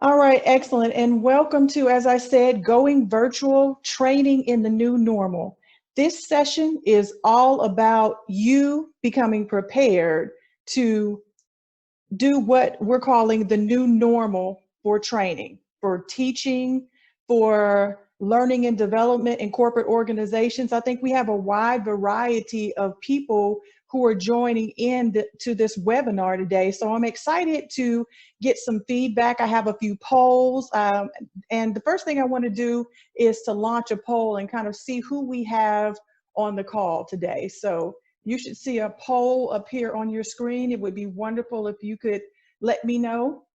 All right, excellent. And welcome to, as I said, Going Virtual Training in the New Normal. This session is all about you becoming prepared to do what we're calling the new normal for training, for teaching, for learning and development in corporate organizations. I think we have a wide variety of people who are joining in to this webinar today. So I'm excited to get some feedback. I have a few polls. And the first thing I want to do is to launch a poll and kind of see who we have on the call today. So you should see a poll up here on your screen. It would be wonderful if you could let me know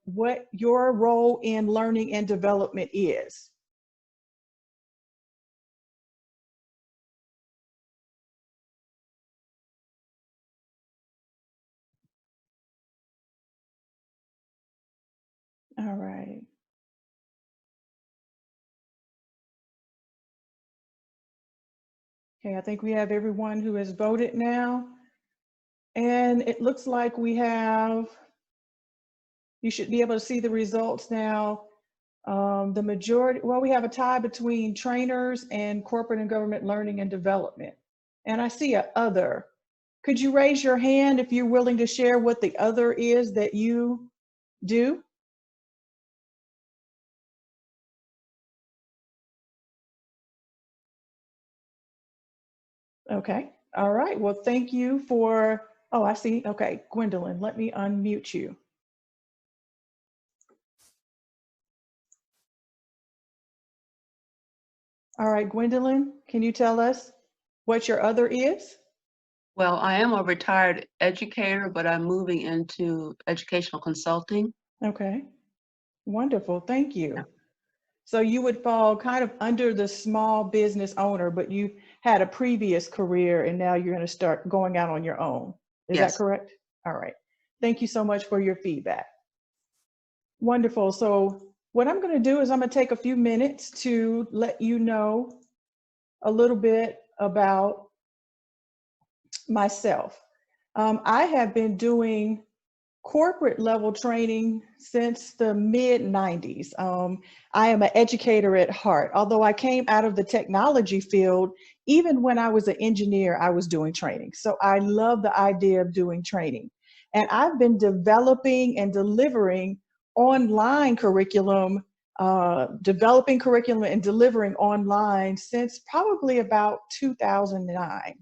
what your role in learning and development is. All right. Okay, I think we have everyone who has voted now. And it looks like we have, you should be able to see the results now. The majority, well, we have a tie between trainers and corporate and government learning and development. And I see a other. Could you raise your hand if you're willing to share what the other is that you do? Okay. All right. Well, thank you for, oh, I see. Okay. Gwendolyn, let me unmute you. All right, Gwendolyn, can you tell us what your other is? Well, I am a retired educator, but I'm moving into educational consulting. Okay. Wonderful. Thank Yeah. you. So you would fall kind of under the small business owner, but you had a previous career and now you're going to start going out on your own. Is that Yes. correct? All right. Thank you so much for your feedback. Wonderful. So what I'm going to do is I'm going to take a few minutes to let you know a little bit about myself. I have been doing corporate level training since the mid 90s. I am an educator at heart. Although I came out of the technology field, even when I was an engineer, I was doing training. So I love the idea of doing training. And I've been developing and delivering online curriculum, developing curriculum and delivering online since probably about 2009.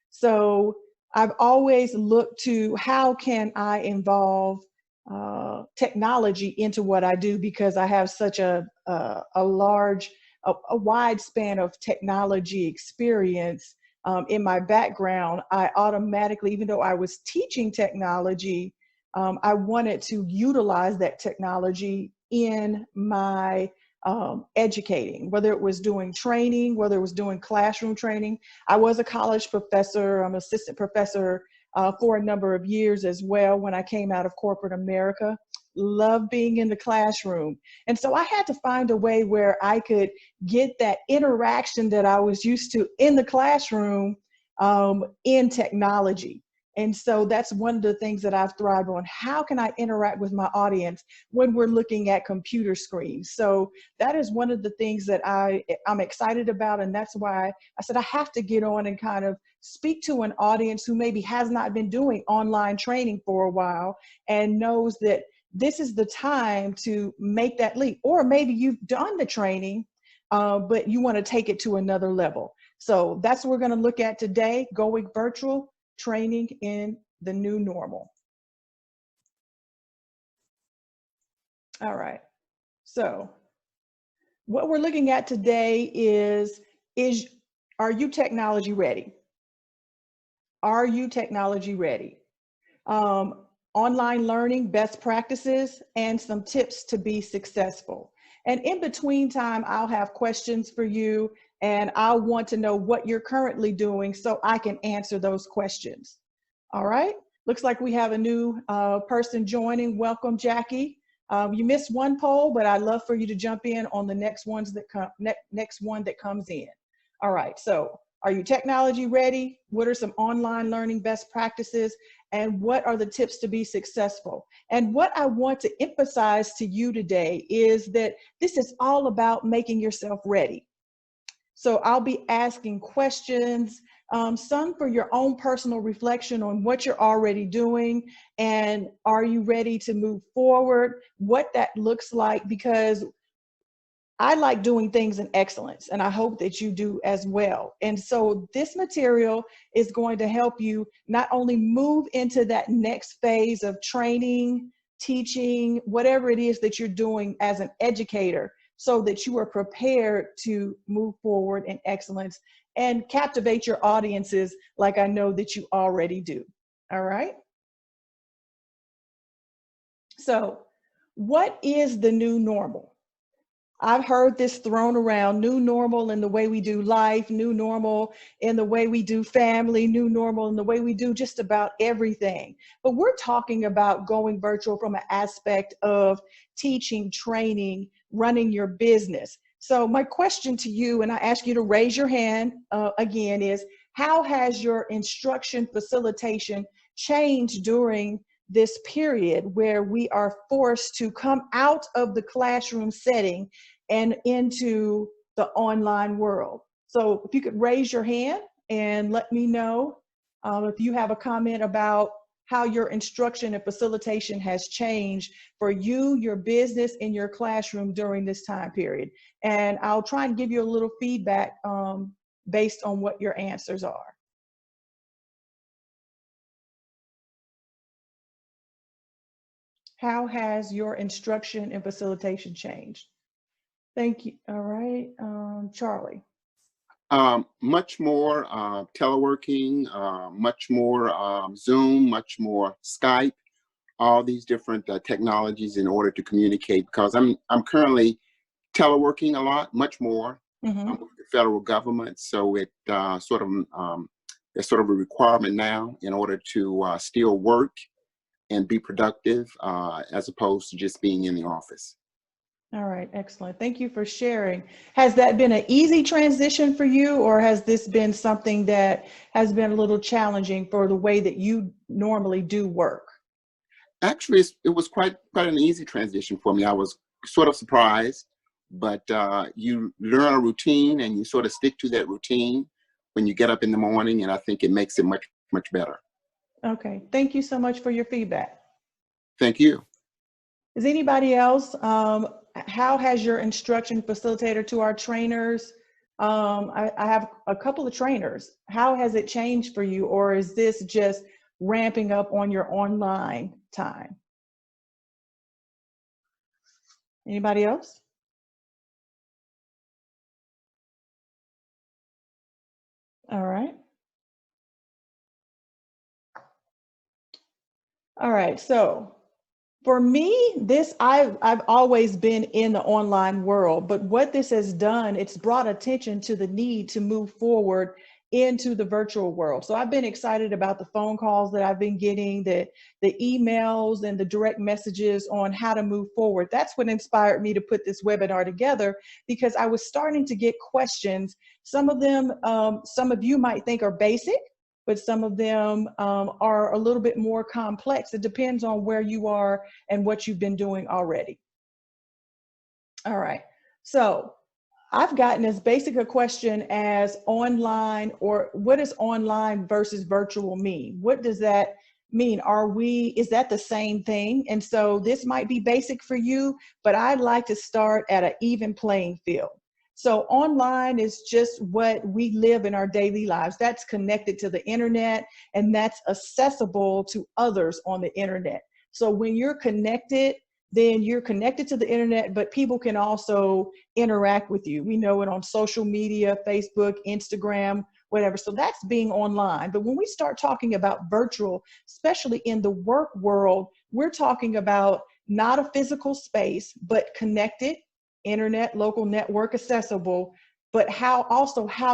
So I've always looked to how can I involve technology into what I do, because I have such a large, a wide span of technology experience in my background. I automatically, even though I was teaching technology, I wanted to utilize that technology in my educating, whether it was doing training, whether it was doing classroom training. I was a college professor, I'm assistant professor for a number of years as well when I came out of corporate America. Love being in the classroom. And so I had to find a way where I could get that interaction that I was used to in the classroom in technology. And so that's one of the things that I've thrived on. How can I interact with my audience when we're looking at computer screens? So that is one of the things that I'm excited about. And that's why I said I have to get on and kind of speak to an audience who maybe has not been doing online training for a while and knows that this is the time to make that leap. Or maybe you've done the training, but you want to take it to another level. So that's what we're going to look at today, going virtual, training in the new normal. All right. So what we're looking at today is are you technology ready? Are you technology ready? Online learning, best practices, and some tips to be successful. And in between time, I'll have questions for you, and I'll want to know what you're currently doing so I can answer those questions. All right. Looks like we have a new person joining. Welcome, Jackie. You missed one poll, but I'd love for you to jump in on the next ones that come, next one that comes in. All right. So Are you technology ready? What are some online learning best practices? And what are the tips to be successful? And what I want to emphasize to you today is that this is all about making yourself ready. So I'll be asking questions, some for your own personal reflection on what you're already doing, and are you ready to move forward, what that looks like, because I like doing things in excellence, and I hope that you do as well. And so this material is going to help you not only move into that next phase of training, teaching, whatever it is that you're doing as an educator, so that you are prepared to move forward in excellence and captivate your audiences like I know that you already do. All right? So, what is the new normal? I've heard this thrown around: new normal in the way we do life, new normal in the way we do family, new normal in the way we do just about everything. But we're talking about going virtual from an aspect of teaching, training, running your business. So my question to you, and I ask you to raise your hand again, is how has your instruction facilitation changed during this period where we are forced to come out of the classroom setting and into the online world? So if you could raise your hand and let me know if you have a comment about how your instruction and facilitation has changed for you, your business, in your classroom during this time period. And I'll try and give you a little feedback based on what your answers are. How has your instruction and facilitation changed? Thank you. All right, Charlie. Much more teleworking, much more Zoom, much more Skype, all these different technologies in order to communicate, because I'm currently teleworking a lot, much more. Mm-hmm. I'm with the federal government, so it there's sort of a requirement now in order to still work and be productive as opposed to just being in the office. All right, excellent. Thank you for sharing. Has that been an easy transition for you, or has this been something that has been a little challenging for the way that you normally do work? Actually, it was quite an easy transition for me. I was sort of surprised, but you learn a routine and you sort of stick to that routine when you get up in the morning, and I think it makes it much better. Okay, thank you so much for your feedback. Thank you. Is anybody else? How has your instruction facilitator to our trainers? I have a couple of trainers. How has it changed for you, or is this just ramping up on your online time? Anybody else? All right. All right, so for me, I've always been in the online world, but what this has done, it's brought attention to the need to move forward into the virtual world. So I've been excited about the phone calls that I've been getting, the emails and the direct messages on how to move forward. That's what inspired me to put this webinar together, because I was starting to get questions. Some of them, some of you might think are basic, but some of them are a little bit more complex. It depends on where you are and what you've been doing already. All right, so I've gotten as basic a question as online, or what does online versus virtual mean? What does that mean? Is that the same thing? And so this might be basic for you, but I'd like to start at an even playing field. So online is just what we live in our daily lives. That's connected to the internet, and that's accessible to others on the internet. So when you're connected, then you're connected to the internet, but people can also interact with you. We know it on social media, Facebook, Instagram, whatever. So that's being online. But when we start talking about virtual, especially in the work world, we're talking about not a physical space, but connected, internet, local network, accessible, but how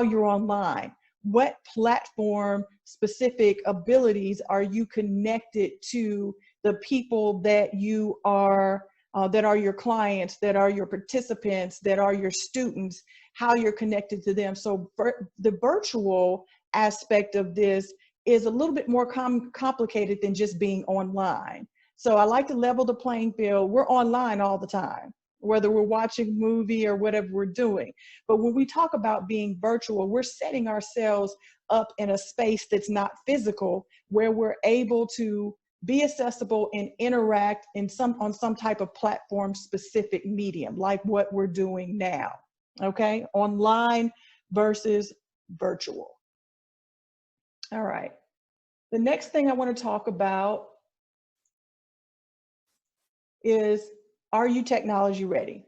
you're online. What platform specific abilities are you connected to the people that you are that are your clients, that are your participants, that are your students, how you're connected to them. So the virtual aspect of this is a little bit more complicated than just being online. So I like to level the playing field. We're online all the time, whether we're watching a movie or whatever we're doing. But when we talk about being virtual, we're setting ourselves up in a space that's not physical, where we're able to be accessible and interact on some type of platform specific medium, like what we're doing now. Okay, online versus virtual. All right. The next thing I want to talk about is, are you technology ready?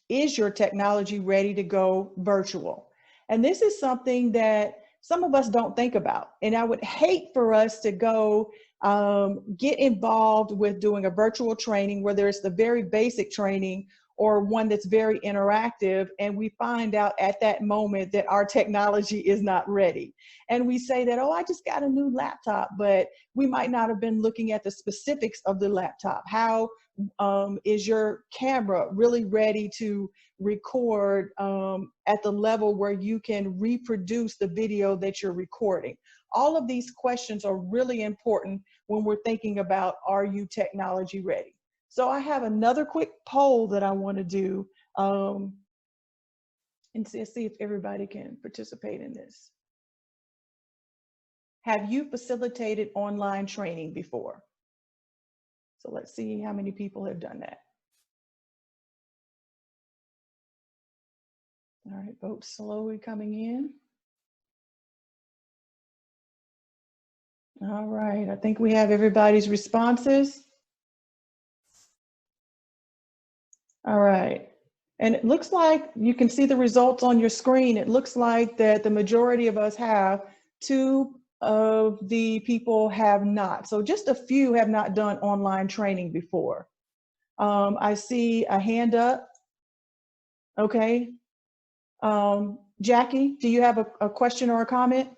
Is your technology ready to go virtual? And this is something that some of us don't think about. And I would hate for us to go get involved with doing a virtual training, whether it's the very basic training or one that's very interactive, and we find out at that moment that our technology is not ready. And we say that, oh, I just got a new laptop, but we might not have been looking at the specifics of the laptop. How is your camera really ready to record at the level where you can reproduce the video that you're recording? All of these questions are really important when we're thinking about, are you technology ready? So I have another quick poll that I want to do and see if everybody can participate in this. Have you facilitated online training before? So let's see how many people have done that. All right, votes slowly coming in. All right, I think we have everybody's responses. All right, and it looks like you can see the results on your screen. It looks like that the majority of us have. 2 of the people have not. So just a few have not done online training before. I see a hand up. Okay. Jackie, do you have a question or a comment?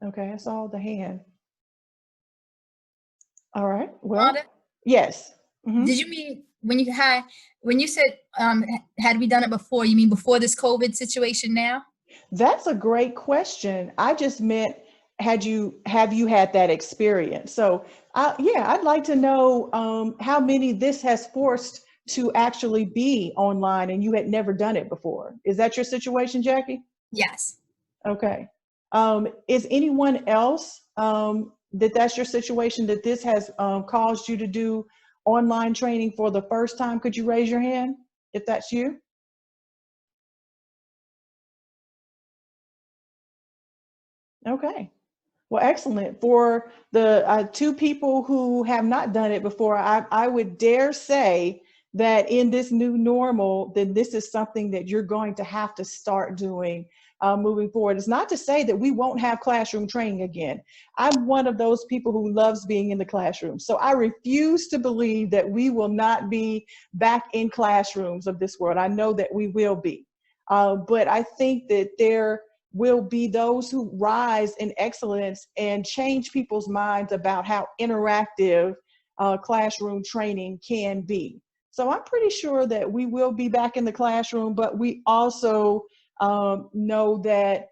Okay, I saw the hand. All right, well, Wanda, yes. Mhm. did you mean when you said had we done it before, you mean before this COVID situation now? That's a great question. I just meant, have you had that experience? So yeah, I'd like to know how many this has forced to actually be online and you had never done it before. Is that your situation, Jackie? Yes. Okay. Is anyone else that's your situation, that this has caused you to do online training for the first time? Could you raise your hand if that's you? Okay. Well, excellent. For the 2 people who have not done it before, I would dare say that in this new normal, then this is something that you're going to have to start doing moving forward. It's not to say that we won't have classroom training again. I'm one of those people who loves being in the classroom. So I refuse to believe that we will not be back in classrooms of this world. I know that we will be. But I think that there will be those who rise in excellence and change people's minds about how interactive classroom training can be. So I'm pretty sure that we will be back in the classroom, but we also know that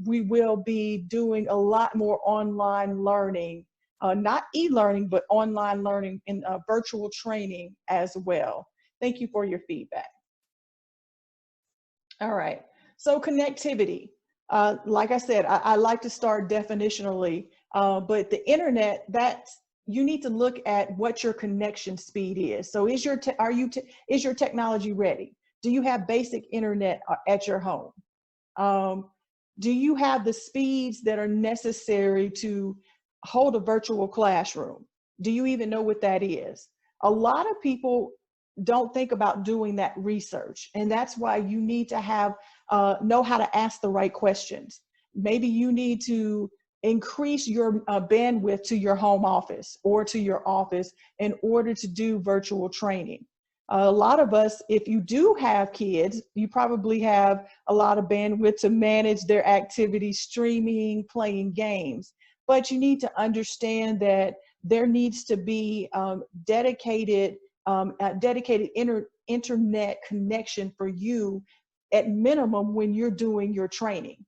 we will be doing a lot more online learning, not e-learning, but online learning in virtual training as well. Thank you for your feedback. All right, so connectivity. Like I said, I like to start definitionally, but the internet, you need to look at what your connection speed is. So is your technology ready? Do you have basic internet at your home? Do you have the speeds that are necessary to hold a virtual classroom? Do you even know what that is? A lot of people don't think about doing that research, and that's why you need to know how to ask the right questions. Maybe you need to increase your bandwidth to your home office or to your office in order to do virtual training. A lot of us, if you do have kids, you probably have a lot of bandwidth to manage their activities, streaming, playing games. But you need to understand that there needs to be dedicated internet connection for you at minimum when you're doing your training.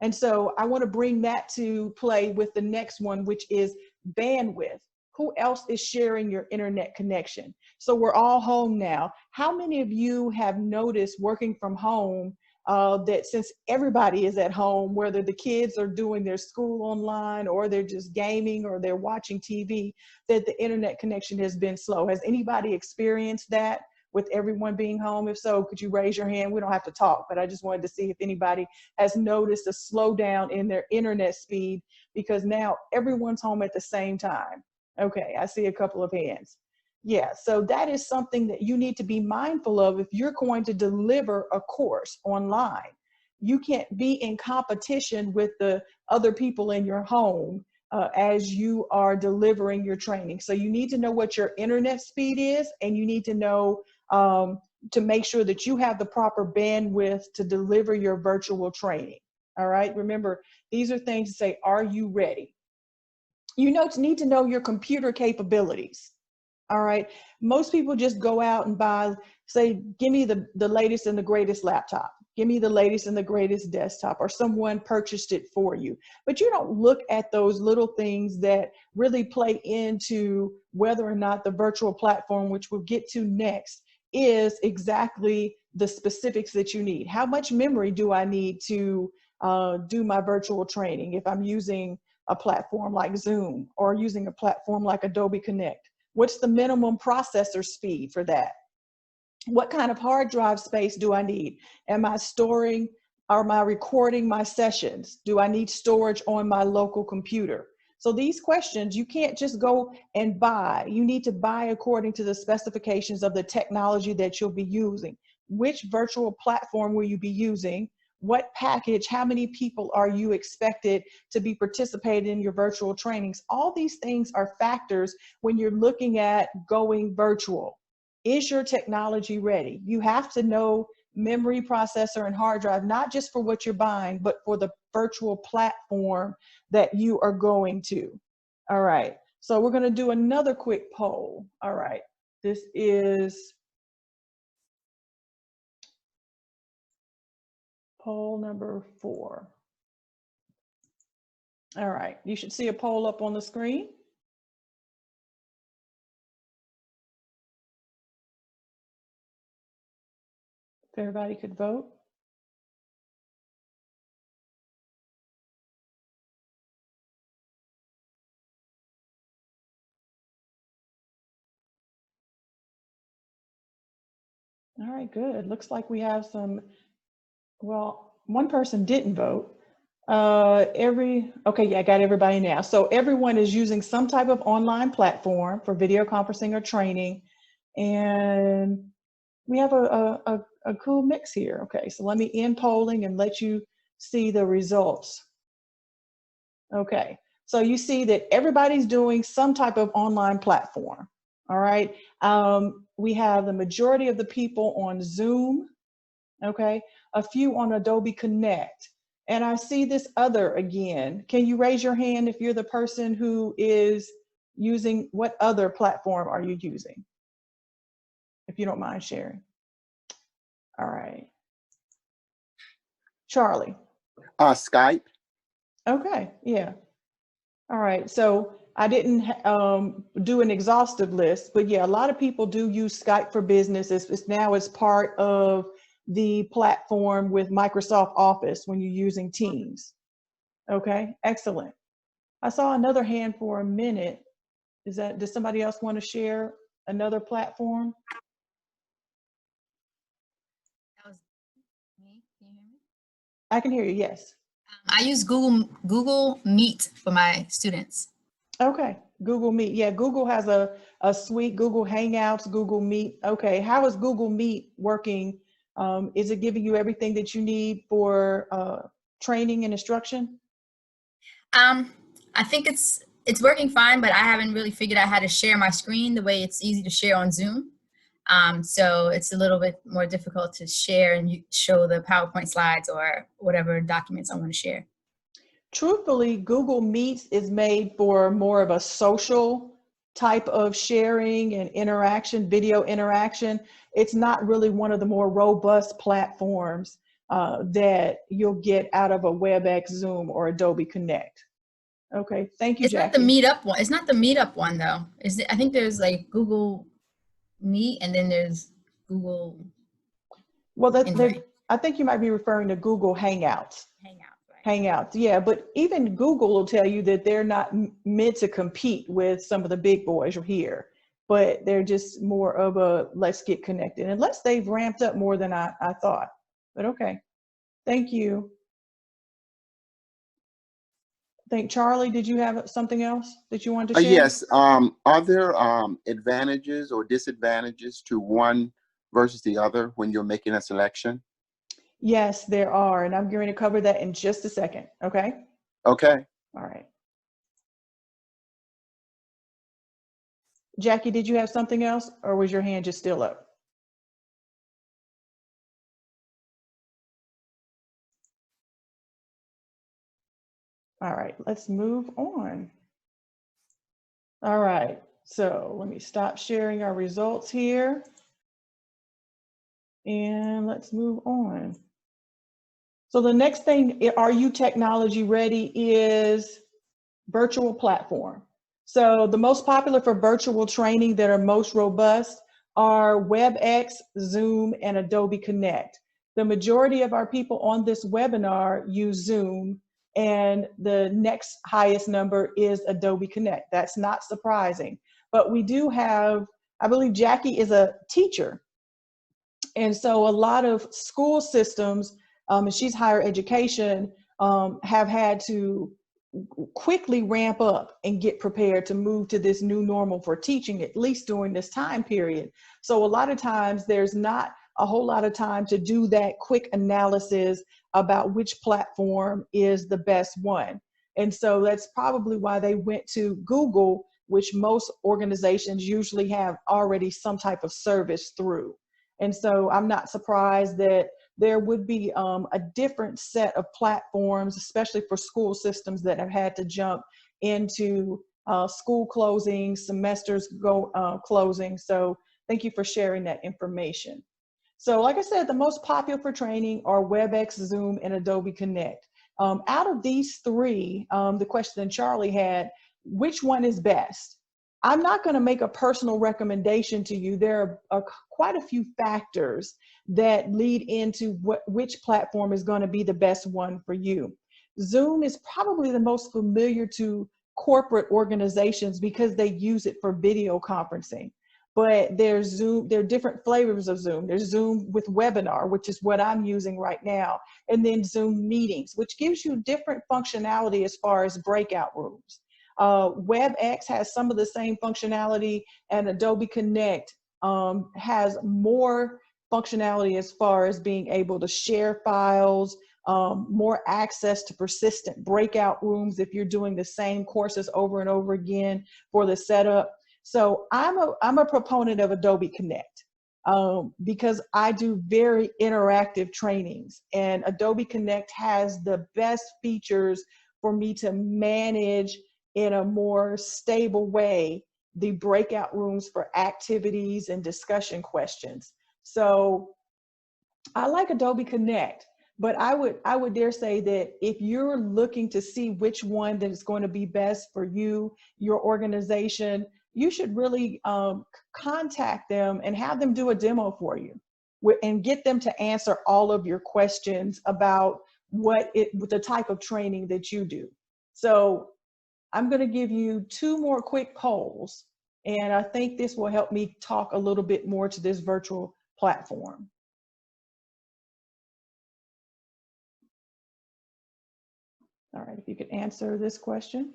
And so I want to bring that to play with the next one, which is bandwidth. Who else is sharing your internet connection? So we're all home now. How many of you have noticed working from home that since everybody is at home, whether the kids are doing their school online or they're just gaming or they're watching TV, that the internet connection has been slow? Has anybody experienced that with everyone being home? If so, could you raise your hand? We don't have to talk, but I just wanted to see if anybody has noticed a slowdown in their internet speed because now everyone's home at the same time. Okay, I see a couple of hands. Yeah, so that is something that you need to be mindful of if you're going to deliver a course online. You can't be in competition with the other people in your home as you are delivering your training. So you need to know what your internet speed is, and you need to know to make sure that you have the proper bandwidth to deliver your virtual training. All right, remember, these are things to say, are you ready? You need to know your computer capabilities. All right. Most people just go out and buy, say, give me the latest and the greatest laptop. Give me the latest and the greatest desktop, or someone purchased it for you. But you don't look at those little things that really play into whether or not the virtual platform, which we'll get to next, is exactly the specifics that you need. How much memory do I need to do my virtual training if I'm using a platform like Zoom or using a platform like Adobe Connect? What's the minimum processor speed for that? What kind of hard drive space do I need? Am I storing or am I recording my sessions? Do I need storage on my local computer? So these questions, you can't just go and buy. You need to buy according to the specifications of the technology that you'll be using. Which virtual platform will you be using? What package, how many people are you expected to be participating in your virtual trainings? All these things are factors when you're looking at going virtual. Is your technology ready? You have to know memory, processor, and hard drive, not just for what you're buying, but for the virtual platform that you are going to. All right, so we're gonna do another quick poll. All right, this is poll number 4. All right, you should see a poll up on the screen. If everybody could vote. All right, good. Looks like we have some, well, one person didn't vote. Okay, yeah, I got everybody now. So everyone is using some type of online platform for video conferencing or training. And we have a cool mix here. Okay, so let me end polling and let you see the results. Okay, so you see that everybody's doing some type of online platform. All right, we have the majority of the people on Zoom. Okay, a few on Adobe Connect. And I see this other again. Can you raise your hand if you're the person who is using, what other platform are you using? If you don't mind sharing. All right. Charlie. Skype. Okay, yeah. All right, so I didn't do an exhaustive list, but yeah, a lot of people do use Skype for Business. It's now as part of the platform with Microsoft Office when you're using Teams. Okay, excellent. I saw another hand for a minute. Does somebody else want to share another platform? That was me. Can you hear me? I can hear you, yes. I use Google Meet for my students. Okay, Google Meet. Yeah, Google has a suite, Google Hangouts, Google Meet. Okay, how is Google Meet working? Is it giving you everything that you need for training and instruction? I think it's working fine, but I haven't really figured out how to share my screen the way it's easy to share on Zoom. So it's a little bit more difficult to share and show the PowerPoint slides or whatever documents I want to share. Truthfully, Google Meets is made for more of a social type of sharing and interaction, video interaction. It's not really one of the more robust platforms that you'll get out of a WebEx, Zoom, or Adobe Connect. Okay, thank you, It's Jackie. not the Meetup one. It's not the Meetup one though. Is it? I think there's like Google Meet and then there's Google Well, Invite. I think you might be referring to Google Hangouts. Right? Hangouts, yeah, but even Google will tell you that they're not meant to compete with some of the big boys here, but they're just more of a let's get connected, unless they've ramped up more than I thought. But okay, thank you. I think Charlie, did you have something else that you wanted to share? Yes. Are there advantages or disadvantages to one versus the other when you're making a selection? Yes, there are, and I'm going to cover that in just a second. Okay. Okay. All right. Jackie, did you have something else, or was your hand just still up? All right, let's move on. All right, so let me stop sharing our results here. And let's move on. So the next thing, are you technology ready, is virtual platform. So the most popular for virtual training that are most robust are WebEx, Zoom, and Adobe Connect. The majority of our people on this webinar use Zoom, and the next highest number is Adobe Connect. That's not surprising, but we do have, I believe Jackie is a teacher. And so a lot of school systems, and she's higher education, have had to quickly ramp up and get prepared to move to this new normal for teaching, at least during this time period. So a lot of times there's not a whole lot of time to do that quick analysis about which platform is the best one. And so that's probably why they went to Google, which most organizations usually have already some type of service through. And so I'm not surprised that there would be a different set of platforms, especially for school systems that have had to jump into school closing, semesters closing. So thank you for sharing that information. So like I said, the most popular for training are WebEx, Zoom, and Adobe Connect. Out of these three, the question Charlie had, which one is best? I'm not going to make a personal recommendation to you. There are quite a few factors that lead into which platform is going to be the best one for you. Zoom is probably the most familiar to corporate organizations because they use it for video conferencing. But there's Zoom, there are different flavors of Zoom. There's Zoom with webinar, which is what I'm using right now, and then Zoom meetings, which gives you different functionality as far as breakout rooms. WebEx has some of the same functionality, and Adobe Connect has more functionality as far as being able to share files, more access to persistent breakout rooms if you're doing the same courses over and over again for the setup. So I'm a proponent of Adobe Connect because I do very interactive trainings, and Adobe Connect has the best features for me to manage in a more stable way the breakout rooms for activities and discussion questions. So I like Adobe Connect, but I would dare say that if you're looking to see which one that is going to be best for you, your organization, you should really contact them and have them do a demo for you and get them to answer all of your questions about the type of training that you do. So I'm going to give you two more quick polls, and I think this will help me talk a little bit more to this virtual platform. All right, if you could answer this question.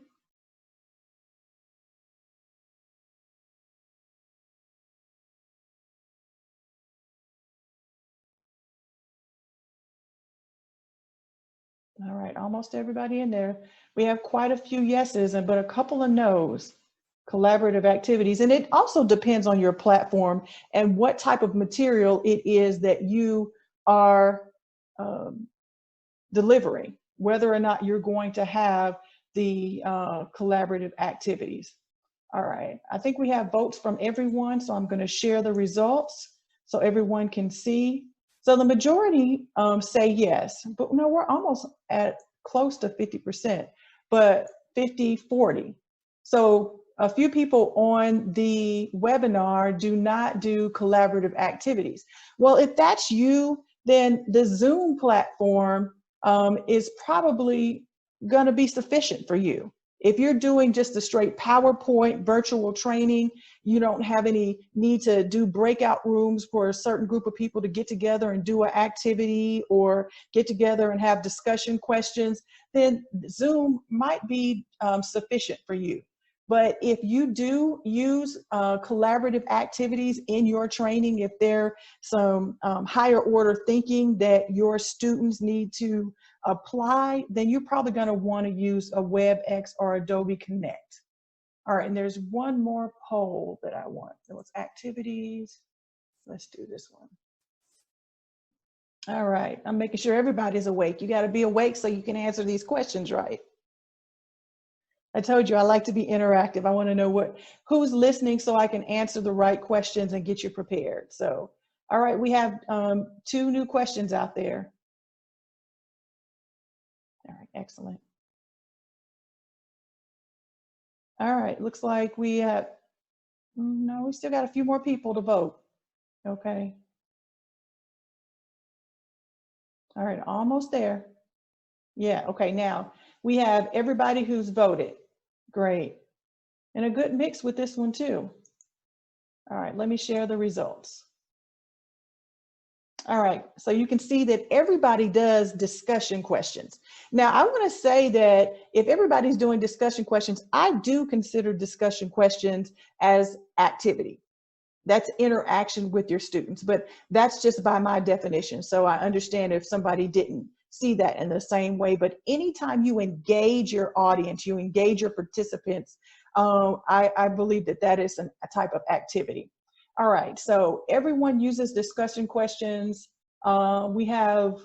All right, almost everybody in there. We have quite a few yeses, but a couple of nos. collaborative activities. And it also depends on your platform and what type of material it is that you are delivering, whether or not you're going to have the collaborative activities. All right, I think we have votes from everyone, so I'm going to share the results so everyone can see. So the majority say yes, but no, we're almost at close to 50%, but 50-40. So a few people on the webinar do not do collaborative activities. Well, if that's you, then the Zoom platform is probably going to be sufficient for you. If you're doing just a straight PowerPoint virtual training, you don't have any need to do breakout rooms for a certain group of people to get together and do an activity or get together and have discussion questions, then Zoom might be sufficient for you. But if you do use collaborative activities in your training, if there's some higher order thinking that your students need to apply, then you're probably going to want to use a WebEx or Adobe Connect. All right, and there's one more poll that I want. So it's activities. Let's do this one. All right, I'm making sure everybody's awake. You got to be awake so you can answer these questions right. I told you I like to be interactive. I want to know who's listening so I can answer the right questions and get you prepared. So, all right, we have 2 new questions out there. All right, excellent. All right, looks like we have, no, we still got a few more people to vote. Okay. All right, almost there. Yeah, okay, now we have everybody who's voted. Great. And a good mix with this one too. All right, let me share the results. All right, so you can see that everybody does discussion questions. Now, I want to say that if everybody's doing discussion questions, I do consider discussion questions as activity. That's interaction with your students, but that's just by my definition. So I understand if somebody didn't see that in the same way, but anytime you engage your audience, you engage your participants, I believe that that is a type of activity. All right, so everyone uses discussion questions. We have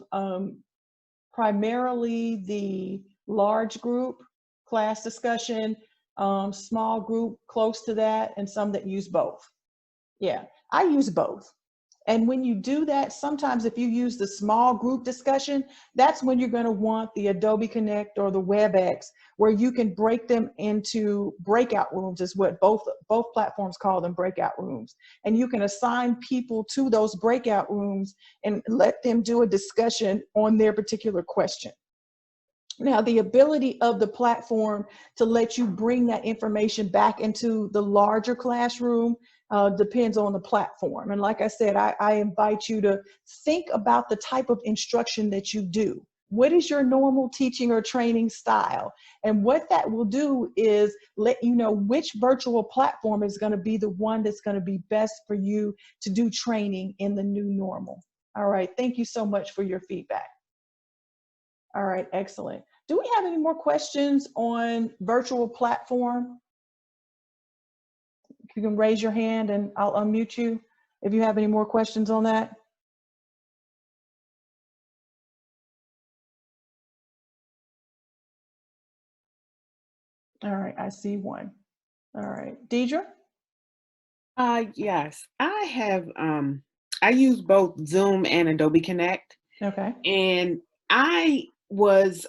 primarily the large group class discussion, small group close to that, and some that use both. Yeah, I use both. And when you do that, sometimes if you use the small group discussion, that's when you're going to want the Adobe Connect or the WebEx, where you can break them into breakout rooms, is what both platforms call them, breakout rooms. And you can assign people to those breakout rooms and let them do a discussion on their particular question. Now, the ability of the platform to let you bring that information back into the larger classroom depends on the platform. And like I said, I invite you to think about the type of instruction that you do. What is your normal teaching or training style? And what that will do is let you know which virtual platform is going to be the one that's going to be best for you to do training in the new normal. All right, thank you so much for your feedback. All right, excellent. Do we have any more questions on virtual platform? You can raise your hand and I'll unmute you if you have any more questions on that. All right, I see one. All right, Deidre? Yes, I have, I use both Zoom and Adobe Connect. Okay. And I was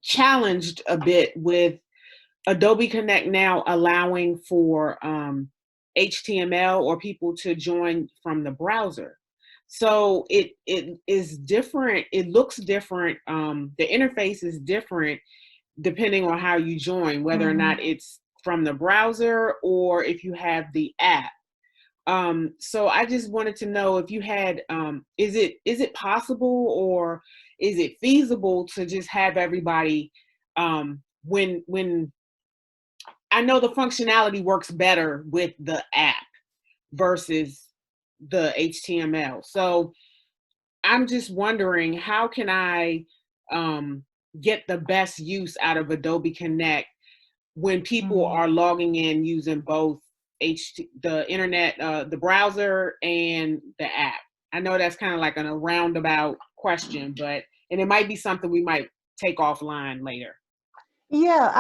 challenged a bit with Adobe Connect now allowing for HTML or people to join from the browser. So it is different. It looks different. The interface is different depending on how you join, whether or not it's from the browser or if you have the app. So I just wanted to know if you had, is it possible or is it feasible to just have everybody, when I know the functionality works better with the app versus the HTML. So I'm just wondering, how can I get the best use out of Adobe Connect when people are logging in using both the internet, the browser and the app? I know that's kind of like a roundabout question, but, and it might be something we might take offline later. Yeah,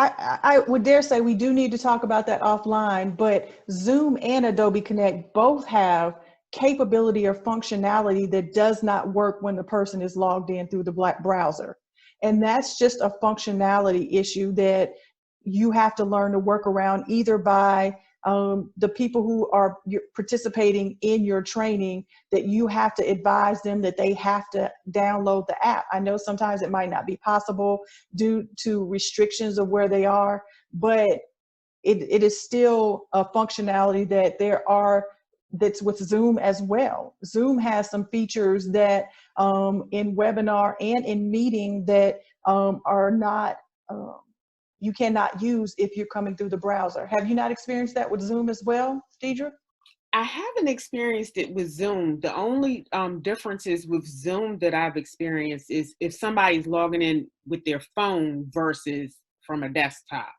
I would dare say we do need to talk about that offline, but Zoom and Adobe Connect both have capability or functionality that does not work when the person is logged in through the black browser. And that's just a functionality issue that you have to learn to work around, either by the people who are participating in your training, that you have to advise them that they have to download the app. I know sometimes it might not be possible due to restrictions of where they are, but it is still a functionality that that's with Zoom as well. Zoom has some features that in webinar and in meeting that are not, you cannot use if you're coming through the browser. Have you not experienced that with Zoom as well, Deidre? I haven't experienced it with Zoom. The only differences with Zoom that I've experienced is if somebody's logging in with their phone versus from a desktop.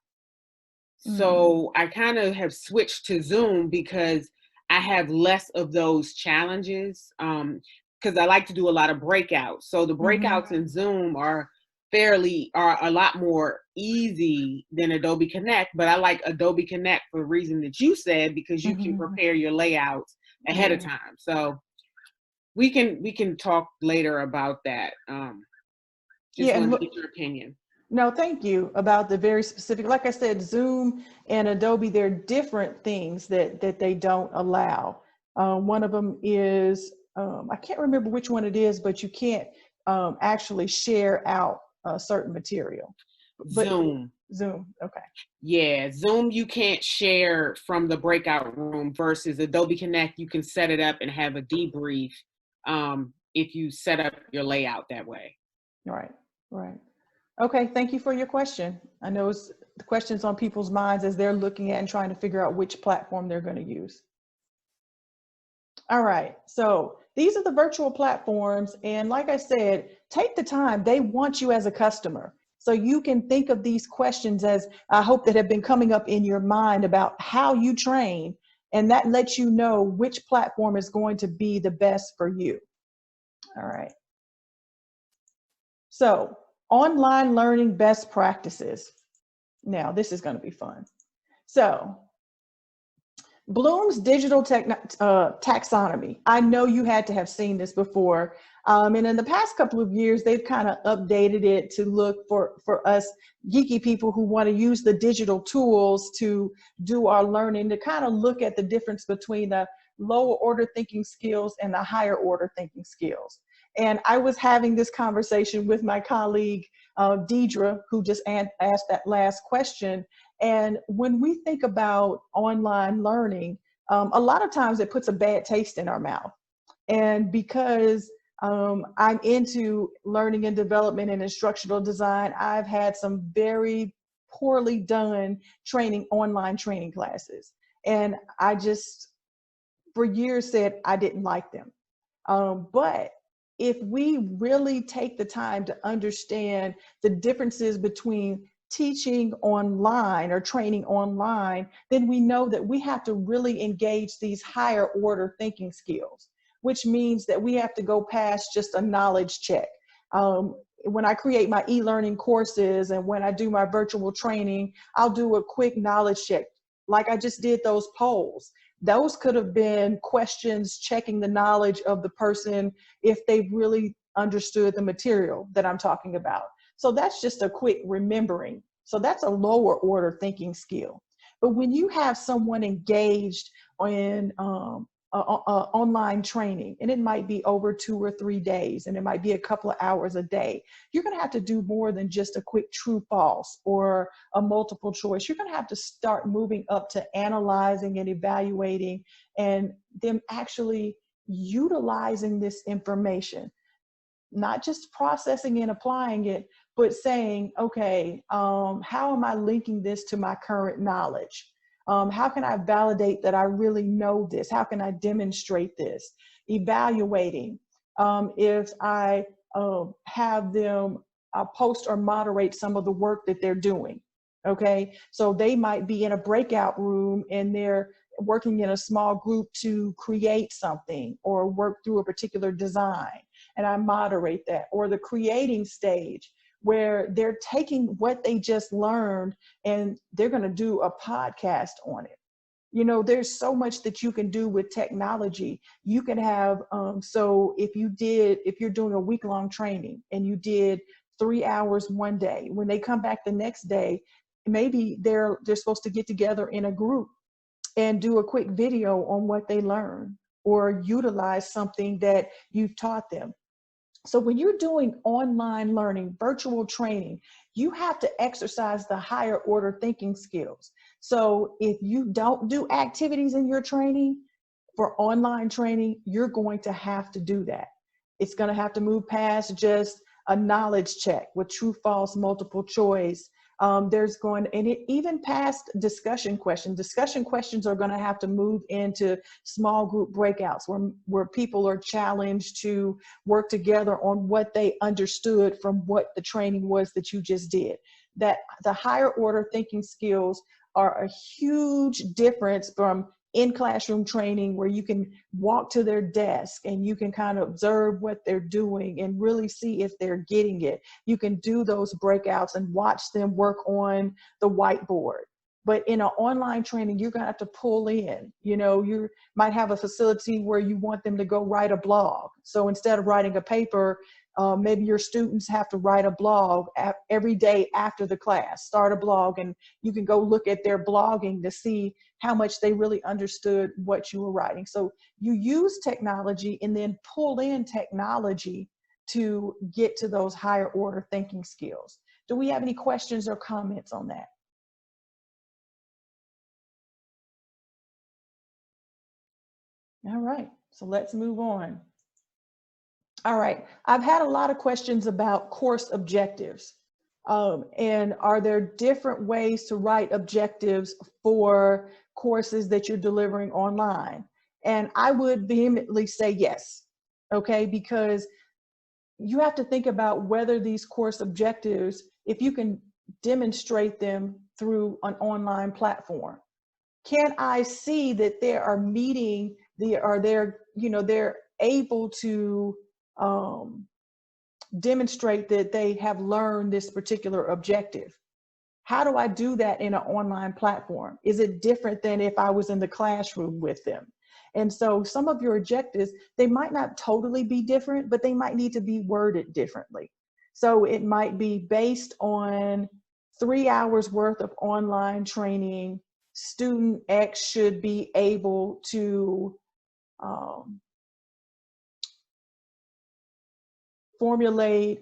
So I kind of have switched to Zoom because I have less of those challenges, because I like to do a lot of breakouts. So the breakouts in Zoom are a lot more easy than Adobe Connect, but I like Adobe Connect for the reason that you said, because you can prepare your layouts ahead of time. So we can talk later about that. Just want to get your opinion. No, thank you. About the very specific, like I said, Zoom and Adobe, they're different things that they don't allow. One of them is, I can't remember which one it is, but you can't actually share out a certain material. But Zoom. Okay. Yeah, Zoom you can't share from the breakout room, versus Adobe Connect you can set it up and have a debrief if you set up your layout that way. Right. Okay, thank you for your question. I know it's the questions on people's minds as they're looking at and trying to figure out which platform they're going to use. All right, so these are the virtual platforms, and like I said, take the time. They want you as a customer. So you can think of these questions, as I hope, that have been coming up in your mind about how you train, and that lets you know which platform is going to be the best for you. All right. So, online learning best practices. Now, this is going to be fun. So, Bloom's digital taxonomy. I know you had to have seen this before. And in the past couple of years, they've kind of updated it to look for us geeky people who want to use the digital tools to do our learning, to kind of look at the difference between the lower order thinking skills and the higher order thinking skills. And I was having this conversation with my colleague, Deidre, who just asked that last question. And when we think about online learning, a lot of times it puts a bad taste in our mouth. And because I'm into learning and development and instructional design, I've had some very poorly done online training classes. And I just, for years, said I didn't like them. But if we really take the time to understand the differences between teaching online or training online, then we know that we have to really engage these higher order thinking skills, which means that we have to go past just a knowledge check. When I create my e-learning courses and when I do my virtual training, I'll do a quick knowledge check. Like I just did those polls. Those could have been questions checking the knowledge of the person if they really understood the material that I'm talking about. So that's just a quick remembering. So that's a lower order thinking skill. But when you have someone engaged in online training, and it might be over 2 or 3 days, and it might be a couple of hours a day, you're going to have to do more than just a quick true false or a multiple choice. You're going to have to start moving up to analyzing and evaluating, and them actually utilizing this information, not just processing and applying it, but saying, okay, how am I linking this to my current knowledge? How can I validate that I really know this? How can I demonstrate this? Evaluating. If I have them post or moderate some of the work that they're doing. Okay, so they might be in a breakout room and they're working in a small group to create something or work through a particular design, and I moderate that. Or the creating stage, where they're taking what they just learned and they're going to do a podcast on it. You know, there's so much that you can do with technology. You can have, so if you're doing a week-long training and you did 3 hours one day, when they come back the next day, maybe they're supposed to get together in a group and do a quick video on what they learned or utilize something that you've taught them. So when you're doing online learning, virtual training, you have to exercise the higher order thinking skills. So if you don't do activities in your training for online training, you're going to have to do that. It's going to have to move past just a knowledge check with true, false, multiple choice. Even past discussion questions. Discussion questions are going to have to move into small group breakouts where people are challenged to work together on what they understood from what the training was that you just did. That the higher order thinking skills are a huge difference from in classroom training, where you can walk to their desk and you can kind of observe what they're doing and really see if they're getting it. You can do those breakouts and watch them work on the whiteboard. But in an online training, you're gonna have to pull in. You know, you might have a facility where you want them to go write a blog. So instead of writing a paper, maybe your students have to write a blog every day after the class, start a blog, and you can go look at their blogging to see how much they really understood what you were writing. So you use technology and then pull in technology to get to those higher order thinking skills. Do we have any questions or comments on that? All right, so let's move on. All right, I've had a lot of questions about course objectives. And are there different ways to write objectives for courses that you're delivering online? And I would vehemently say yes, okay? Because you have to think about whether these course objectives, if you can demonstrate them through an online platform. Can I see that they are meeting they're able to demonstrate that they have learned this particular objective? How do I do that in an online platform? Is it different than if I was in the classroom with them? And so some of your objectives, they might not totally be different, but they might need to be worded differently. So it might be based on 3 hours worth of online training. Student X should be able to formulate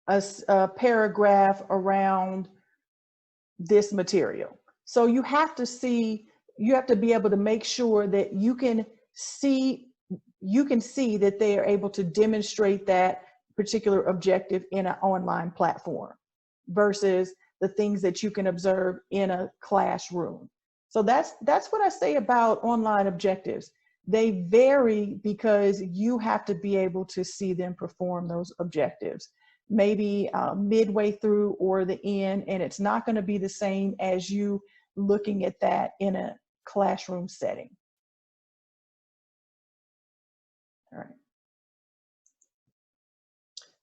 a paragraph around this material. So you have to be able to make sure that you can see that they are able to demonstrate that particular objective in an online platform versus the things that you can observe in a classroom. So that's what I say about online objectives. They vary because you have to be able to see them perform those objectives, maybe midway through or the end, and it's not going to be the same as you looking at that in a classroom setting. All right.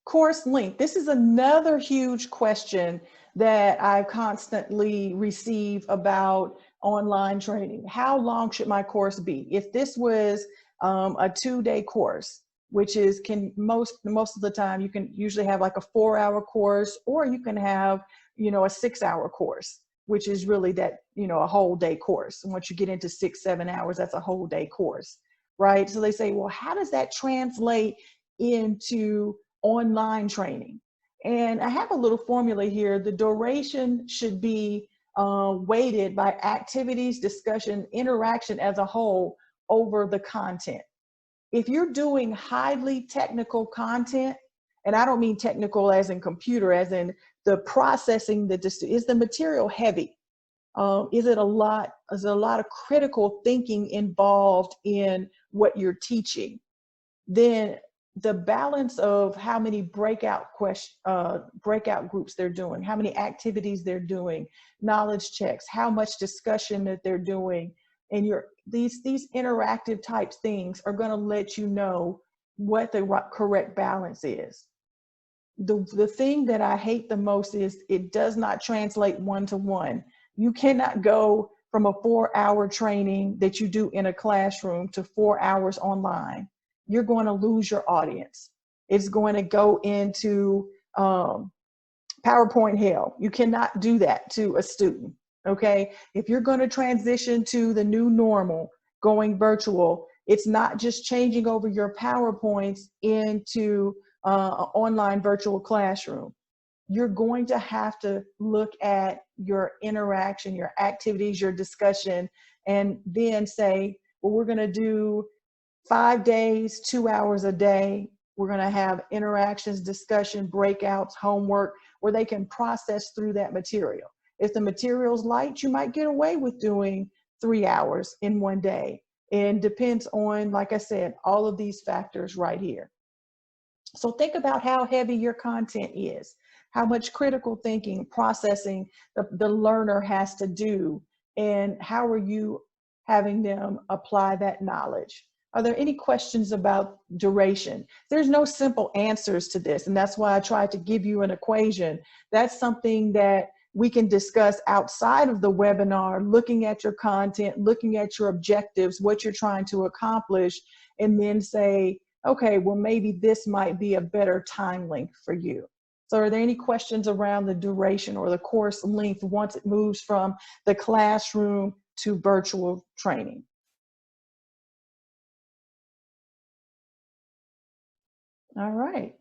Course length. This is another huge question that I constantly receive about online training. How long should my course be? If this was a 2-day course, which is most of the time, you can usually have like a 4-hour course, or you can have, a 6-hour course, which is really that, a whole day course. And once you get into 6-7 hours, that's a whole day course, right? So they say, well, how does that translate into online training? And I have a little formula here. The duration should be weighted by activities, discussion, interaction as a whole over the content. If you're doing highly technical content, and I don't mean technical as in computer, as in the processing, is the material heavy? Is there a lot of critical thinking involved in what you're teaching? Then the balance of how many breakout groups they're doing, how many activities they're doing, knowledge checks, how much discussion that they're doing, and these interactive type things are going to let you know what the correct balance is. The thing that I hate the most is it does not translate one-to-one. You cannot go from a 4-hour training that you do in a classroom to 4 hours online. You're going to lose your audience. It's going to go into PowerPoint hell. You cannot do that to a student, okay? If you're going to transition to the new normal, going virtual, it's not just changing over your PowerPoints into an online virtual classroom. You're going to have to look at your interaction, your activities, your discussion, and then say, well, we're going to do 5 days, 2 hours a day. We're going to have interactions, discussion, breakouts, homework, where they can process through that material. If the material's light, you might get away with doing 3 hours in one day. And depends on, like I said, all of these factors right here. So think about how heavy your content is, how much critical thinking, processing the learner has to do, and how are you having them apply that knowledge. Are there any questions about duration? There's no simple answers to this, and that's why I tried to give you an equation. That's something that we can discuss outside of the webinar, looking at your content, looking at your objectives, what you're trying to accomplish, and then say, okay, well, maybe this might be a better time length for you. So are there any questions around the duration or the course length once it moves from the classroom to virtual training? All right.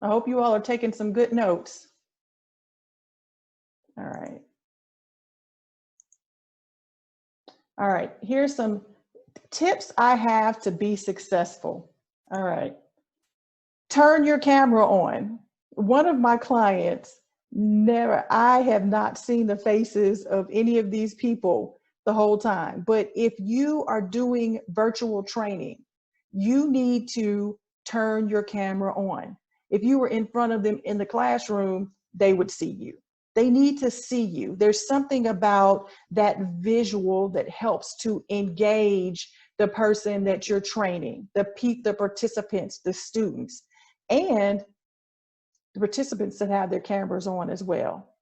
I hope you all are taking some good notes. All right. All right, here's some tips I have to be successful. All right. Turn your camera on. One of my clients, I have not seen the faces of any of these people the whole time. But if you are doing virtual training, you need to turn your camera on. If you were in front of them in the classroom, they would see you. They need to see you. There's something about that visual that helps to engage the person that you're training, the participants, the students, and the participants that have their cameras on as well.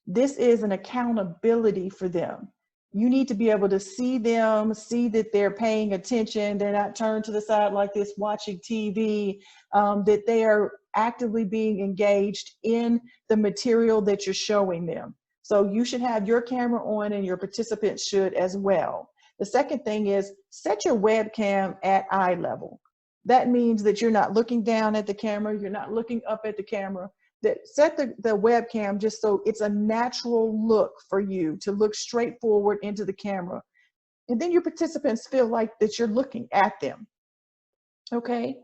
This is an accountability for them. You need to be able to see them, see that they're paying attention, they're not turned to the side like this watching TV, that they are actively being engaged in the material that you're showing them. So you should have your camera on and your participants should as well. The second thing is set your webcam at eye level. That means that you're not looking down at the camera, you're not looking up at the camera. That set the webcam just so it's a natural look for you to look straight forward into the camera. And then your participants feel like that you're looking at them. Okay,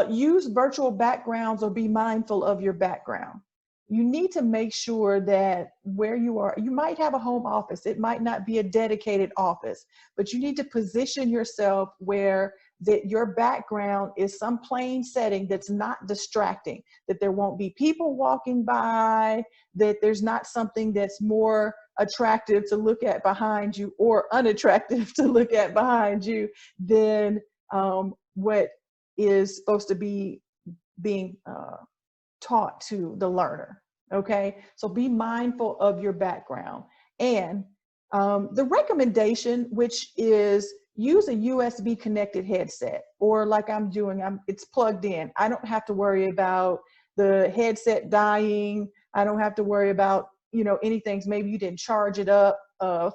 use virtual backgrounds or be mindful of your background. You need to make sure that where you are, you might have a home office, it might not be a dedicated office, but you need to position yourself where that your background is some plain setting that's not distracting, that there won't be people walking by, that there's not something that's more attractive to look at behind you or unattractive to look at behind you than what is supposed to be being taught to the learner. Okay, so be mindful of your background. And the recommendation, which is use a USB connected headset, or like I'm doing, it's plugged in. I don't have to worry about the headset dying. I don't have to worry about, you know, anything. Maybe you didn't charge it up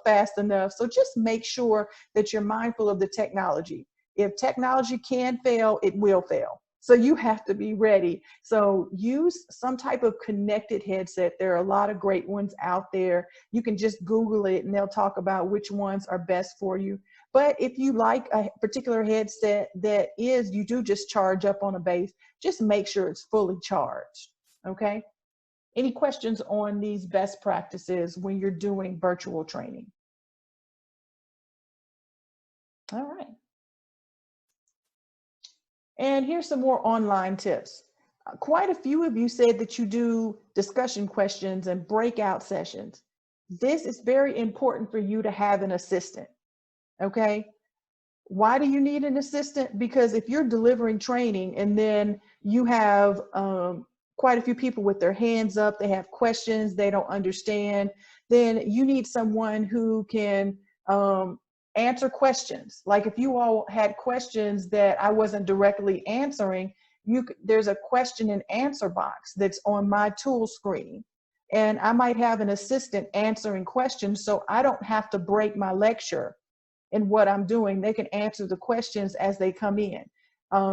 fast enough. So just make sure that you're mindful of the technology. If technology can fail, it will fail. So you have to be ready. So use some type of connected headset. There are a lot of great ones out there. You can just Google it and they'll talk about which ones are best for you. But if you like a particular headset that you do just charge up on a base, just make sure it's fully charged, okay? Any questions on these best practices when you're doing virtual training? All right. And here's some more online tips. Quite a few of you said that you do discussion questions and breakout sessions. This is very important for you to have an assistant, okay? Why do you need an assistant? Because if you're delivering training and then you have quite a few people with their hands up, they have questions, they don't understand, then you need someone who can answer questions. Like if you all had questions that I wasn't directly answering, there's a question and answer box that's on my tool screen. And I might have an assistant answering questions so I don't have to break my lecture in what I'm doing. They can answer the questions as they come in.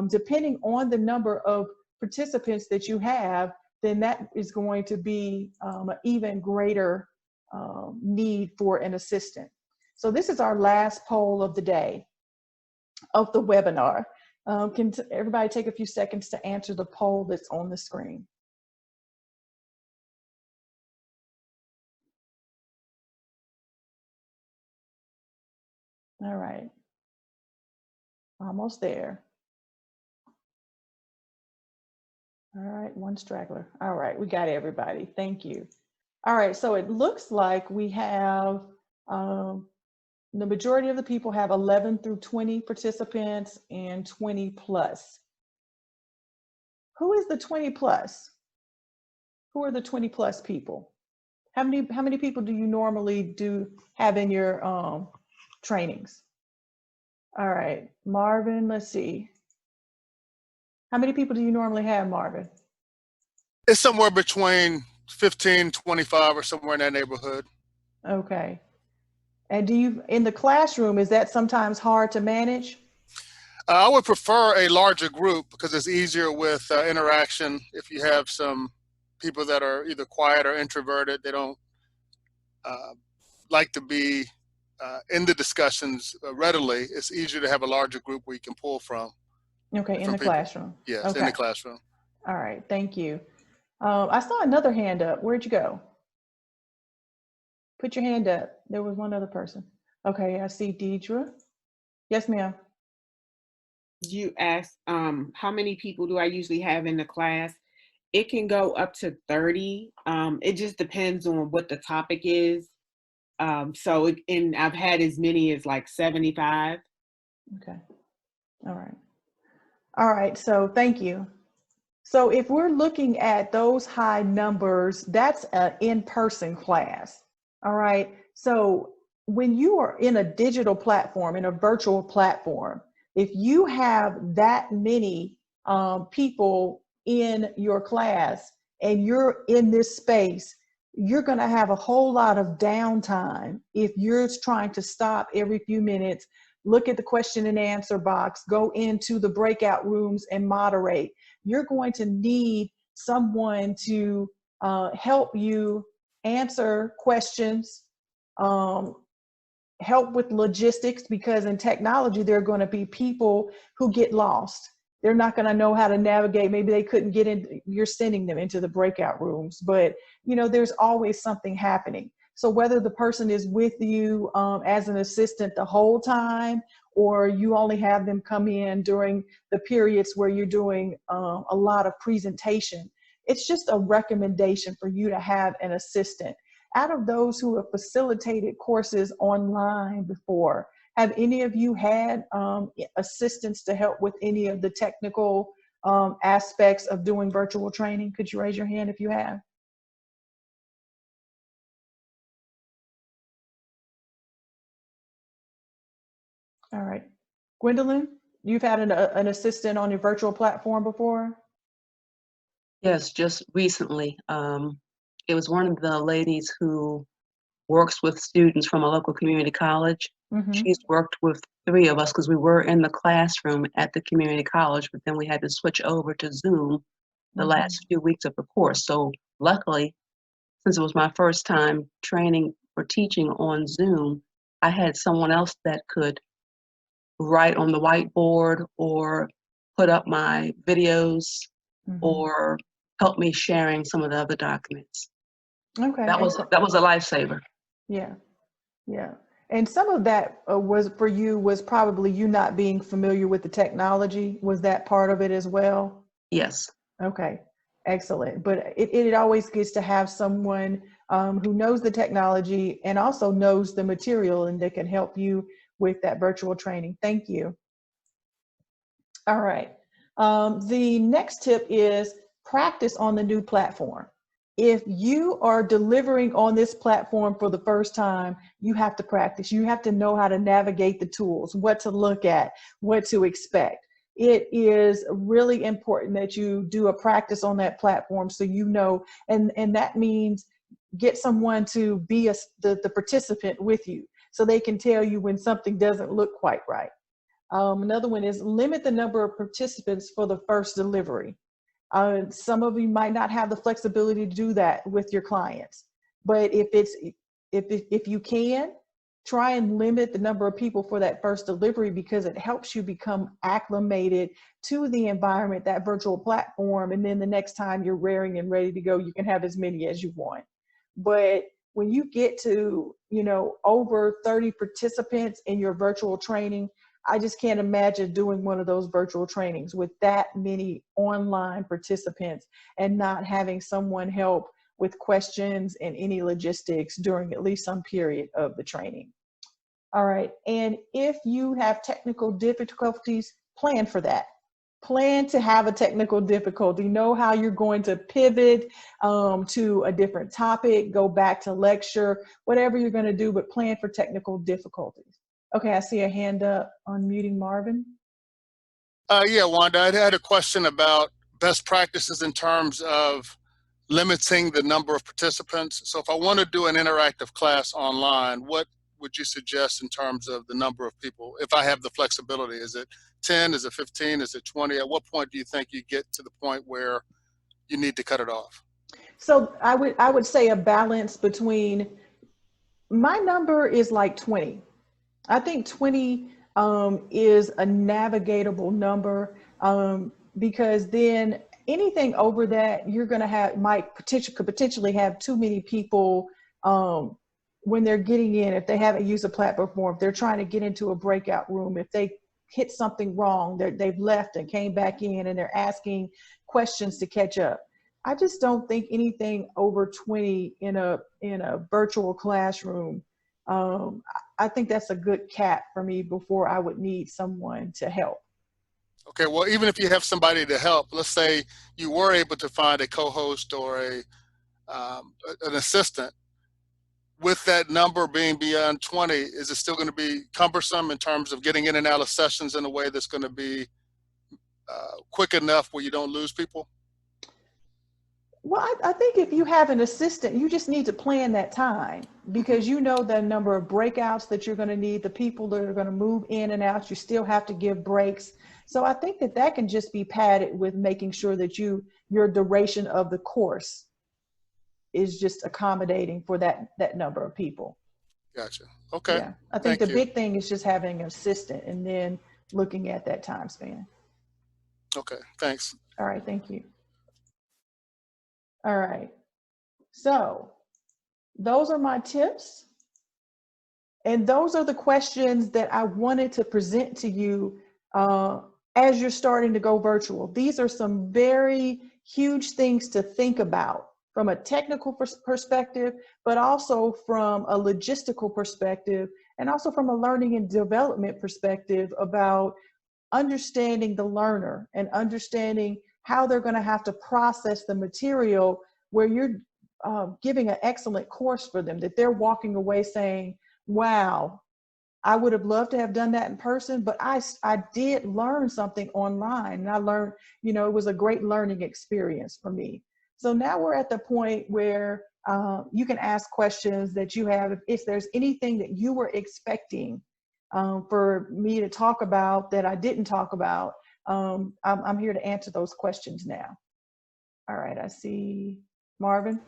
Depending on the number of participants that you have, then that is going to be an even greater need for an assistant. So this is our last poll of the day, of the webinar. Can everybody take a few seconds to answer the poll that's on the screen? All right, almost there. All right, one straggler. All right, we got everybody. Thank you. All right, so it looks like we have, the majority of the people have 11 through 20 participants and 20 plus. Who is the 20 plus? Who are the 20 plus people? How many people do you normally have in your trainings? All right, Marvin, let's see. How many people do you normally have, Marvin? It's somewhere between 15, 25 or somewhere in that neighborhood. Okay. And in the classroom, is that sometimes hard to manage? I would prefer a larger group because it's easier with interaction. If you have some people that are either quiet or introverted, they don't like to be in the discussions readily. It's easier to have a larger group where you can pull from. Okay, in the classroom. Yes, okay. In the classroom. All right, thank you. I saw another hand up. Where'd you go? Put your hand up. There was one other person. Okay, I see Deidre. Yes, ma'am. You asked how many people do I usually have in the class? It can go up to 30. It just depends on what the topic is. And I've had as many as like 75. Okay. All right. All right, so thank you. So if we're looking at those high numbers, that's an in-person class. All right. So when you are in a digital platform, in a virtual platform, if you have that many people in your class and you're in this space, you're going to have a whole lot of downtime if you're trying to stop every few minutes, look at the question and answer box, go into the breakout rooms and moderate. You're going to need someone to help you answer questions, help with logistics, because in technology, there are going to be people who get lost. They're not going to know how to navigate. Maybe they couldn't get in, you're sending them into the breakout rooms, but there's always something happening. So whether the person is with you as an assistant the whole time, or you only have them come in during the periods where you're doing a lot of presentation, it's just a recommendation for you to have an assistant. Out of those who have facilitated courses online before, have any of you had assistants to help with any of the technical aspects of doing virtual training? Could you raise your hand if you have? All right. Gwendolyn, you've had an assistant on your virtual platform before? Yes, just recently. It was one of the ladies who works with students from a local community college. Mm-hmm. She's worked with 3 of us because we were in the classroom at the community college, but then we had to switch over to Zoom the last few weeks of the course. So luckily, since it was my first time training or teaching on Zoom, I had someone else that could write on the whiteboard or put up my videos or help me sharing some of the other documents. Okay. That was a lifesaver. Yeah. Yeah. And some of that was for you was probably you not being familiar with the technology. Was that part of it as well? Yes. Okay, excellent. But it always gets to have someone who knows the technology and also knows the material and that can help you with that virtual training. Thank you. All right. The next tip is practice on the new platform. If you are delivering on this platform for the first time, you have to practice. You have to know how to navigate the tools, what to look at, what to expect. It is really important that you do a practice on that platform so you know, and that means get someone to be the participant with you so they can tell you when something doesn't look quite right. Another one is limit the number of participants for the first delivery. Some of you might not have the flexibility to do that with your clients, but if you can, try and limit the number of people for that first delivery because it helps you become acclimated to the environment, that virtual platform, and then the next time you're raring and ready to go, you can have as many as you want. But when you get to, over 30 participants in your virtual training, I just can't imagine doing one of those virtual trainings with that many online participants and not having someone help with questions and any logistics during at least some period of the training. All right, and if you have technical difficulties, plan for that. Plan to have a technical difficulty. Know how you're going to pivot to a different topic, go back to lecture, whatever you're going to do, but plan for technical difficulties. Okay, I see a hand up, unmuting Marvin. Yeah, Wanda, I had a question about best practices in terms of limiting the number of participants. So if I want to do an interactive class online, what would you suggest in terms of the number of people? If I have the flexibility, is it 10, is it 15, is it 20? At what point do you think you get to the point where you need to cut it off? So I would say a balance between, my number is like 20. I think 20 is a navigatable number because then anything over that you're going to have could potentially have too many people when they're getting in. If they haven't used a platform, if they're trying to get into a breakout room, if they hit something wrong, they've left and came back in and they're asking questions to catch up. I just don't think anything over 20 in a virtual classroom. I think that's a good cap for me before I would need someone to help. Okay, well, even if you have somebody to help, let's say you were able to find a co-host or an assistant, with that number being beyond 20, is it still going to be cumbersome in terms of getting in and out of sessions in a way that's going to be quick enough where you don't lose people? Well, I think if you have an assistant, you just need to plan that time because you know the number of breakouts that you're going to need, the people that are going to move in and out. You still have to give breaks. So I think that can just be padded with making sure that your duration of the course is just accommodating for that number of people. Gotcha. Okay. Yeah, I think the big thing is just having an assistant and then looking at that time span. Okay, thanks. All right, thank you. All right, so those are my tips. And those are the questions that I wanted to present to you as you're starting to go virtual. These are some very huge things to think about from a technical perspective, but also from a logistical perspective, and also from a learning and development perspective about understanding the learner and understanding how they're going to have to process the material where you're giving an excellent course for them, that they're walking away saying, wow, I would have loved to have done that in person, but I did learn something online and I learned, it was a great learning experience for me. So now we're at the point where you can ask questions that you have. If there's anything that you were expecting for me to talk about that I didn't talk about, I'm here to answer those questions now. All right, I see Marvin.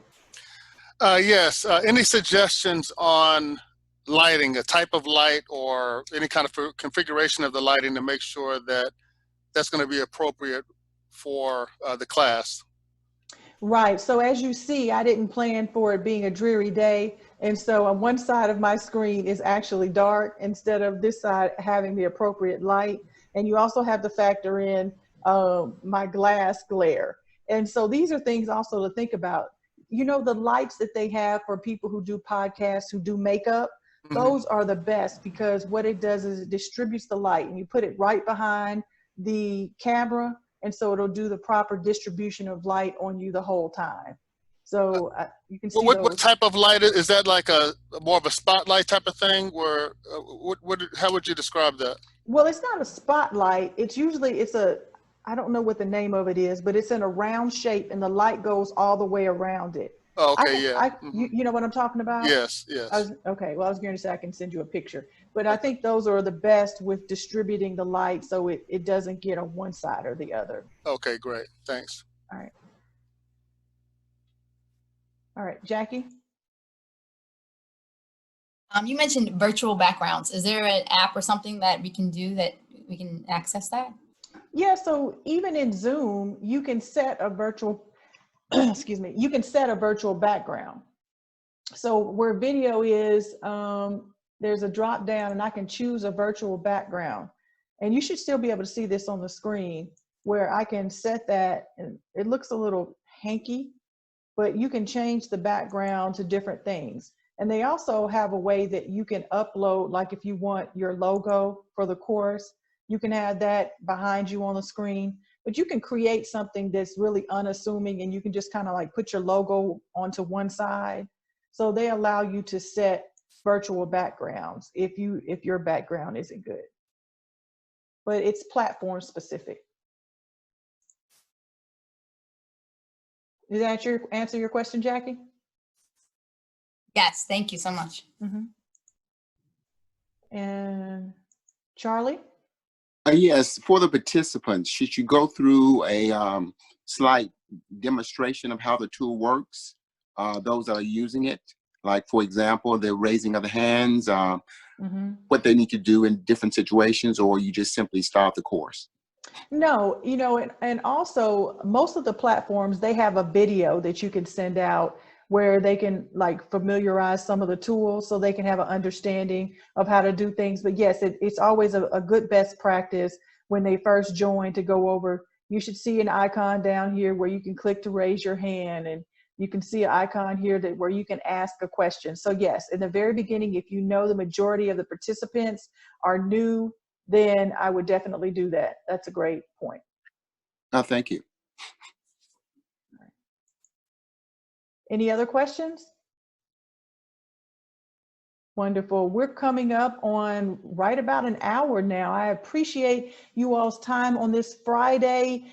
Yes, any suggestions on lighting, a type of light or any kind of configuration of the lighting to make sure that that's going to be appropriate for the class? Right. So as you see, I didn't plan for it being a dreary day. And so on one side of my screen is actually dark instead of this side having the appropriate light. And you also have to factor in my glass glare. And so these are things also to think about. You know, the lights that they have for people who do podcasts, who do makeup, those are the best, because what it does is it distributes the light and you put it right behind the camera. And so it'll do the proper distribution of light on you the whole time. So you can see What those. type of light is that? Like a more of a spotlight type of thing? Where how would you describe that? Well, it's not a spotlight. It's usually, I don't know what the name of it is, but it's in a round shape and the light goes all the way around it. Oh, okay, yeah. You know what I'm talking about? Yes, yes. Okay, well, I was going to say I can send you a picture, but I think those are the best with distributing the light so it doesn't get on one side or the other. Okay, great. Thanks. All right. All right, Jackie? You mentioned virtual backgrounds. Is there an app or something that we can do that we can access that? Yeah, so even in Zoom, you can set a virtual, excuse me, you can set a virtual background. So where video is, there's a drop down and I can choose a virtual background. And you should still be able to see this on the screen where I can set that, and it looks a little hanky, but you can change the background to different things. And they also have a way that you can upload, like if you want your logo for the course, you can have that behind you on the screen, but you can create something that's really unassuming and you can just kind of like put your logo onto one side. So they allow you to set virtual backgrounds if your background isn't good. But it's platform specific. Did that answer your question, Jackie? Yes, thank you so much. Mm-hmm. And Charlie? Yes, for the participants, should you go through a slight demonstration of how the tool works? Those that are using it, like for example, the raising of the hands, what they need to do in different situations, or you just simply start the course? No, you know, and also most of the platforms, they have a video that you can send out where they can like familiarize some of the tools so they can have an understanding of how to do things. But yes, it's always a good best practice when they first join to go over. You should see an icon down here where you can click to raise your hand, and you can see an icon here where you can ask a question. So yes, in the very beginning, if you know the majority of the participants are new, then I would definitely do that. That's a great point. Thank you. Any other questions? Wonderful. We're coming up on right about an hour now. I appreciate you all's time on this Friday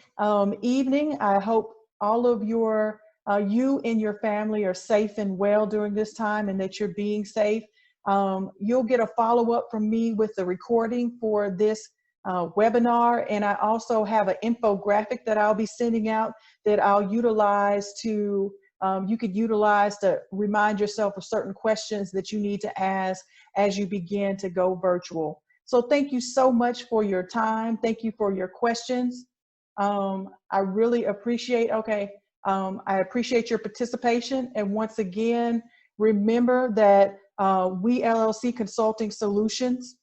evening. I hope all of you and your family are safe and well during this time, and that you're being safe. You'll get a follow-up from me with the recording for this webinar, and I also have an infographic that I'll be sending out that I'll utilize to you could utilize to remind yourself of certain questions that you need to ask as you begin to go virtual. So thank you so much for your time. Thank you for your questions. I really appreciate, I appreciate your participation. And once again, remember that We LLC Consulting Solutions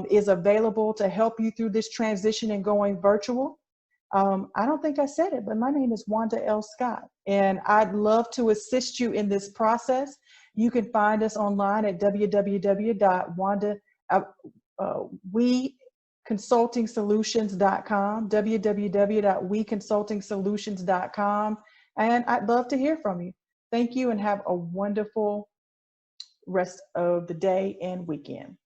is available to help you through this transition and going virtual. I don't think I said it, but my name is Wanda L. Scott, and I'd love to assist you in this process. You can find us online at weconsultingsolutions.com, www.weconsultingsolutions.com, and I'd love to hear from you. Thank you and have a wonderful rest of the day and weekend.